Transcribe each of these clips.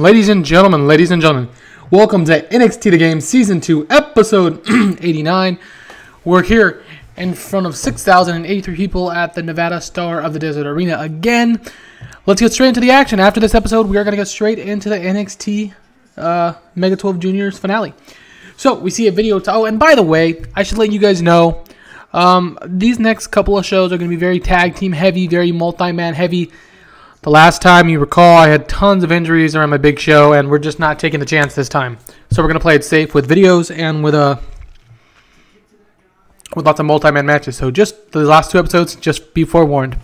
Ladies and gentlemen, welcome to NXT The Game Season 2, Episode 89. We're here in front of 6,083 people at the Nevada Star of the Desert Arena again. Let's get straight into the action. After this episode, we are going to get straight into the NXT Mega 12 Juniors finale. So, we see a video. Oh, and by the way, I should let you guys know, these next couple of shows are going to be very tag team heavy, very multi-man heavy. The last time you recall, I had tons of injuries around my big show, and we're just not taking the chance this time. So we're going to play it safe with videos and with lots of multi-man matches. So just the last two episodes, just be forewarned.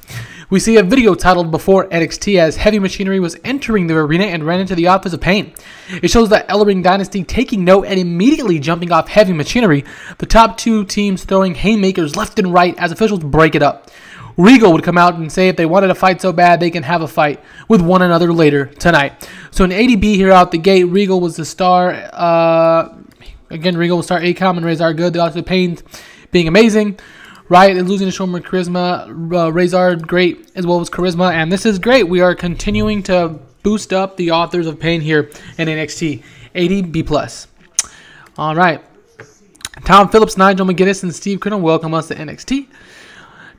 We see a video titled Before NXT as Heavy Machinery was entering the arena and ran into the Authors of Pain. It shows the Ellering Dynasty taking note and immediately jumping off Heavy Machinery, the top two teams throwing haymakers left and right as officials break it up. Regal would come out and say if they wanted to fight so bad, they can have a fight with one another later tonight. So in ADB here out the gate, Regal was the star. Again, Regal will start Acom and Razor good. The Authors of Pain being amazing. Riot is losing to show more charisma. Razor great as well as charisma. And this is great. We are continuing to boost up the Authors of Pain here in NXT. ADB+. All right. Tom Phillips, Nigel McGuinness, and Steve Criddle welcome us to NXT.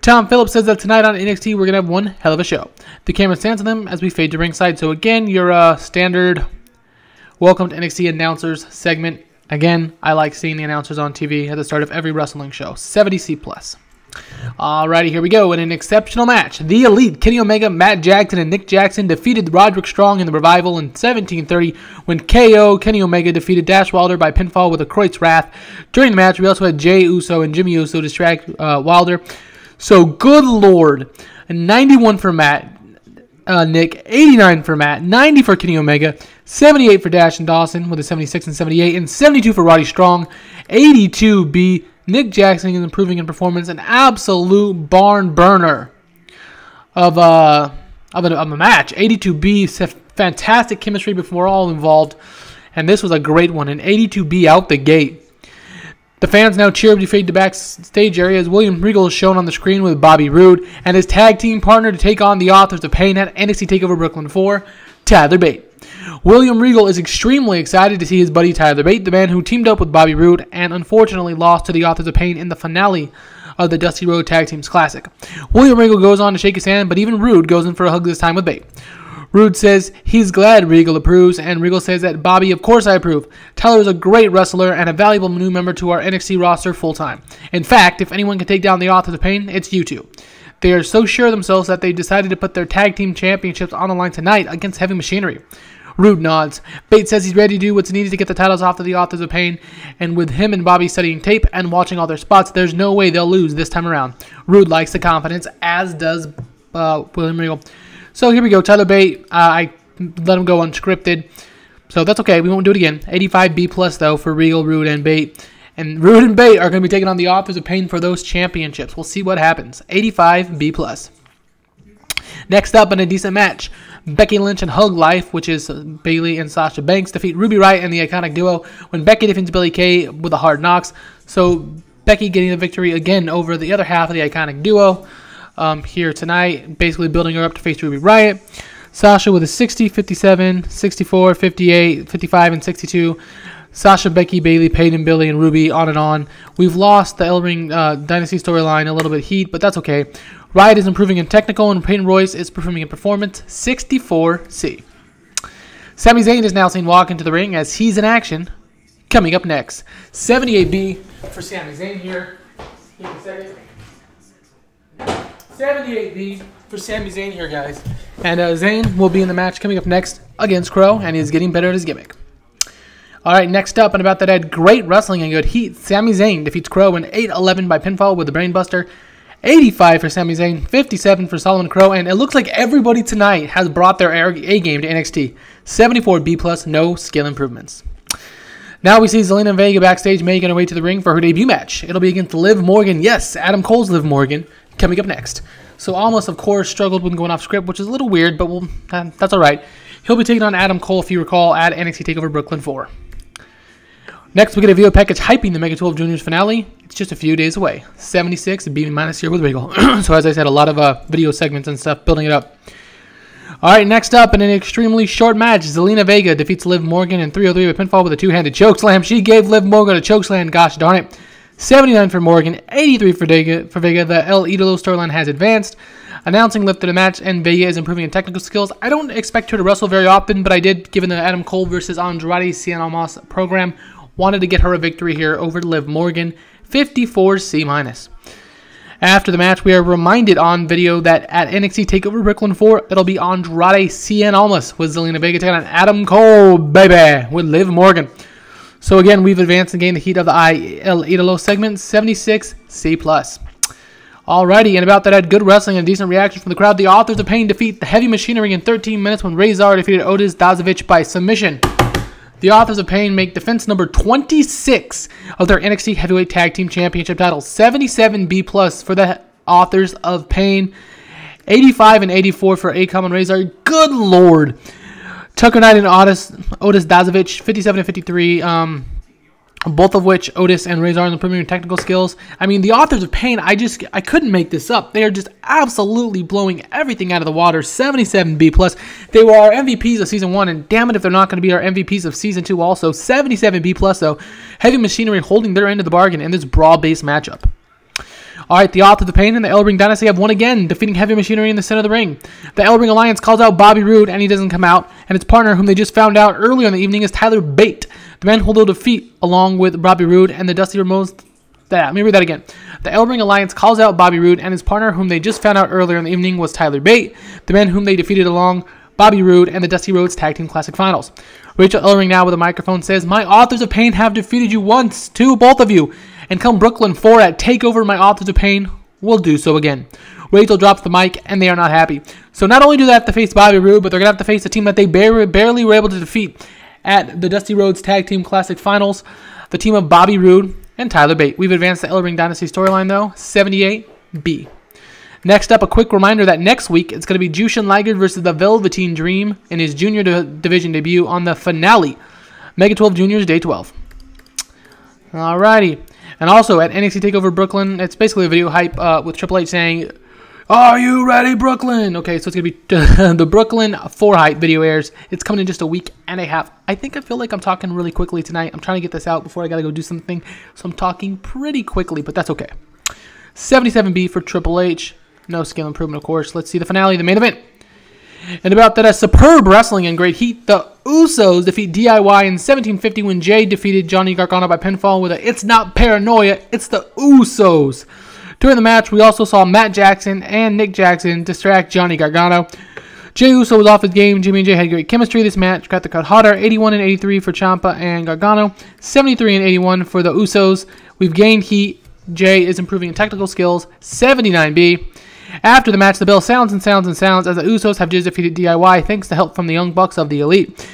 Tom Phillips says that tonight on NXT, we're going to have one hell of a show. The camera stands on them as we fade to ringside. So again, your standard welcome to NXT announcers segment. Again, I like seeing the announcers on TV at the start of every wrestling show. 70C+. Alrighty, here we go. In an exceptional match, The Elite, Kenny Omega, Matt Jackson, and Nick Jackson defeated Roderick Strong in the Revival in 1730 when KO Kenny Omega defeated Dash Wilder by pinfall with a Kreutz Wrath. During the match, we also had Jey Uso and Jimmy Uso distract Wilder. So, good lord, 91 for Matt, Nick, 89 for Matt, 90 for Kenny Omega, 78 for Dash and Dawson with a 76 and 78, and 72 for Roddy Strong, 82B. Nick Jackson is improving in performance, an absolute barn burner of a match. 82B, fantastic chemistry before all involved, and this was a great one, and 82B out the gate. The fans now cheer to fade to backstage area as William Regal is shown on the screen with Bobby Roode and his tag team partner to take on the Authors of Pain at NXT TakeOver Brooklyn 4, Tyler Bate. William Regal is extremely excited to see his buddy Tyler Bate, the man who teamed up with Bobby Roode and unfortunately lost to the Authors of Pain in the finale of the Dusty Road Tag Teams Classic. William Regal goes on to shake his hand, but even Roode goes in for a hug this time with Bate. Roode says he's glad Regal approves, and Regal says that Bobby, of course I approve. Tyler is a great wrestler and a valuable new member to our NXT roster full-time. In fact, if anyone can take down the Authors of Pain, it's you two. They are so sure of themselves that they decided to put their tag team championships on the line tonight against Heavy Machinery. Roode nods. Bate says he's ready to do what's needed to get the titles off of the Authors of Pain, and with him and Bobby studying tape and watching all their spots, there's no way they'll lose this time around. Roode likes the confidence, as does William Regal. So here we go, Tyler Bate. I let him go unscripted, so that's okay. We won't do it again. 85B+ though for Regal, Roode, and Bate. And Roode and Bate are going to be taking on the Authors of Pain for those championships. We'll see what happens. 85B+. Next up in a decent match, Becky Lynch and Hug Life, which is Bayley and Sasha Banks, defeat Ruby Riott and the Iconic Duo when Becky defeats Billie Kay with a Hard Knocks. So Becky getting the victory again over the other half of the Iconic Duo. Here tonight, basically building her up to face Ruby Riott. Sasha with a 60, 57, 64, 58, 55, and 62. Sasha, Becky, Bayley, Peyton, Billie, and Ruby, on and on. We've lost the Ellering Dynasty storyline a little bit heat, but that's okay. Riott is improving in technical, and Peyton Royce is performing in performance. 64C. Sami Zayn is now seen walk into the ring as he's in action. Coming up next, 78B for Sami Zayn here. Give me a second. 78B for Sami Zayn here, guys. And Zayn will be in the match coming up next against Crow, and he's getting better at his gimmick. All right, next up, and about that had great wrestling and good heat, Sami Zayn defeats Crow in 8-11 by pinfall with the Brainbuster. 85 for Sami Zayn, 57 for Solomon Crow, and it looks like everybody tonight has brought their A game to NXT. 74B+, no skill improvements. Now we see Zelina and Vega backstage making her way to the ring for her debut match. It'll be against Liv Morgan. Yes, Adam Cole's Liv Morgan coming up next. So Almas, of course, struggled when going off script, which is a little weird, but that's all right. He'll be taking on Adam Cole, if you recall, at NXT TakeOver Brooklyn 4. Next, we get a video package hyping the Mega 12 Juniors finale. It's just a few days away. 76 B- here with Regal. So as I said, a lot of video segments and stuff building it up. All right, next up in an extremely short match, Zelina Vega defeats Liv Morgan in 303 with pinfall with a two-handed chokeslam. She gave Liv Morgan a chokeslam, gosh darn it. 79 for Morgan, 83 for Vega. The El Idolo storyline has advanced. Announcing lifted the match, and Vega is improving in technical skills. I don't expect her to wrestle very often, but I did, given the Adam Cole versus Andrade Cien Almas program, wanted to get her a victory here over Liv Morgan, 54 C-. After the match, we are reminded on video that at NXT TakeOver Brooklyn 4, it'll be Andrade Cien Almas with Zelina Vega taking on Adam Cole, baby, with Liv Morgan. So again, we've advanced and gained the heat of the El Idolo segment, 76 C+. Alrighty, and about that, had good wrestling and decent reaction from the crowd. The Authors of Pain defeat the Heavy Machinery in 13 minutes when Razor defeated Otis Dazovic by submission. The Authors of Pain make defense number 26 of their NXT Heavyweight Tag Team Championship title. 77 B+ for the Authors of Pain. 85 and 84 for Akam and Razor. Good lord. Tucker Knight and Otis Dazovic, 57 and 53. Both of which Otis and Razor are improving technical skills. I mean, the Authors of Pain, I couldn't make this up. They are just absolutely blowing everything out of the water. 77 B+. They were our MVPs of Season 1, and damn it if they're not going to be our MVPs of Season 2 also. 77 B+, though. Heavy Machinery holding their end of the bargain in this brawl-based matchup. Alright, the Authors of Pain and the El Ring Dynasty have won again, defeating Heavy Machinery in the center of the ring. The El Ring Alliance calls out Bobby Roode, and he doesn't come out, and its partner, whom they just found out earlier in the evening, is Tyler Bate. The men hold a defeat along with Bobby Roode and the Dusty Rhodes. Let me read that again. The El Ring Alliance calls out Bobby Roode, and his partner, whom they just found out earlier in the evening, was Tyler Bate. The men whom they defeated along Bobby Roode and the Dusty Rhodes Tag Team Classic Finals. Rachel Ellering now with a microphone says, "My Authors of Pain have defeated you once, both of you. And come Brooklyn 4 at TakeOver, my Authors of Pain will do so again." Rachel drops the mic, and they are not happy. So not only do they have to face Bobby Roode, but they're going to have to face a team that they barely were able to defeat at the Dusty Rhodes Tag Team Classic Finals, the team of Bobby Roode and Tyler Bate. We've advanced the El Ring Dynasty storyline, though, 78B. Next up, a quick reminder that next week, it's going to be Jushin Liger versus the Velveteen Dream in his junior division debut on the finale, Mega 12 Juniors Day 12. Alrighty. And also at NXT TakeOver Brooklyn, it's basically a video hype with Triple H saying, "Are you ready, Brooklyn?" Okay, so it's going to be the Brooklyn 4 hype video airs. It's coming in just a week and a half. I feel like I'm talking really quickly tonight. I'm trying to get this out before I got to go do something. So I'm talking pretty quickly, but that's okay. 77B for Triple H. No skill improvement, of course. Let's see the finale, the main event. And about that, superb wrestling and great heat, the Usos defeat DIY in 1750 when Jay defeated Johnny Gargano by pinfall with a "It's not paranoia, it's the Usos." During the match, we also saw Matt Jackson and Nick Jackson distract Johnny Gargano. Jey Uso was off his game. Jimmy and Jay had great chemistry. This match got the crowd hotter. 81 and 83 for Ciampa and Gargano. 73 and 81 for the Usos. We've gained heat. Jay is improving in technical skills. 79B. After the match, the bell sounds and sounds and sounds as the Usos have just defeated DIY thanks to help from the Young Bucks of the Elite.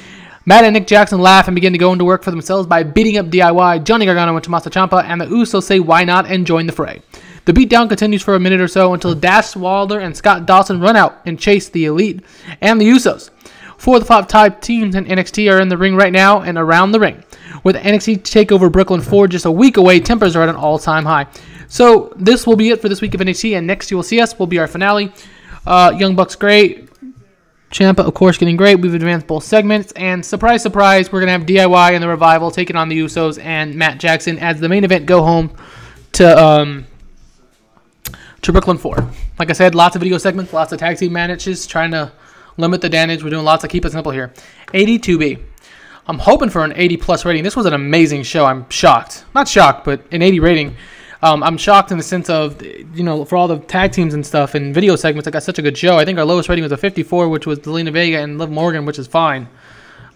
Matt and Nick Jackson laugh and begin to go into work for themselves by beating up DIY, Johnny Gargano and Tommaso Ciampa, and the Usos say why not and join the fray. The beatdown continues for a minute or so until Dash Wilder and Scott Dawson run out and chase the Elite and the Usos. 4 of the 5 top teams in NXT are in the ring right now and around the ring. With NXT TakeOver Brooklyn 4 just a week away, tempers are at an all-time high. So this will be it for this week of NXT, and next you will see us will be our finale. Young Bucks great. Ciampa, of course, getting great. We've advanced both segments, and surprise, surprise, we're going to have DIY and the Revival taking on the Usos and Matt Jackson as the main event go home to Brooklyn 4. Like I said, lots of video segments, lots of tag team matches, trying to limit the damage. We're doing lots of keep it simple here. 82B. I'm hoping for an 80+ rating. This was an amazing show. I'm shocked. Not shocked, but an 80 rating. I'm shocked in the sense of, for all the tag teams and stuff and video segments, I got such a good show. I think our lowest rating was a 54, which was Zelina Vega and Liv Morgan, which is fine.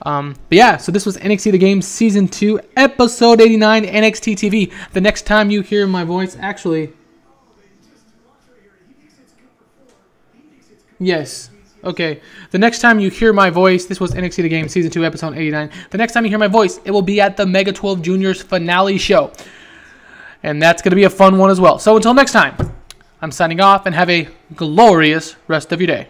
But yeah, so this was NXT The Game Season 2, Episode 89, NXT TV. The next time you hear my voice, actually, yes, Okay, the next time you hear my voice, this was NXT The Game Season 2, Episode 89. The next time you hear my voice, it will be at the Mega 12 Juniors finale show. And that's going to be a fun one as well. So until next time, I'm signing off and have a glorious rest of your day.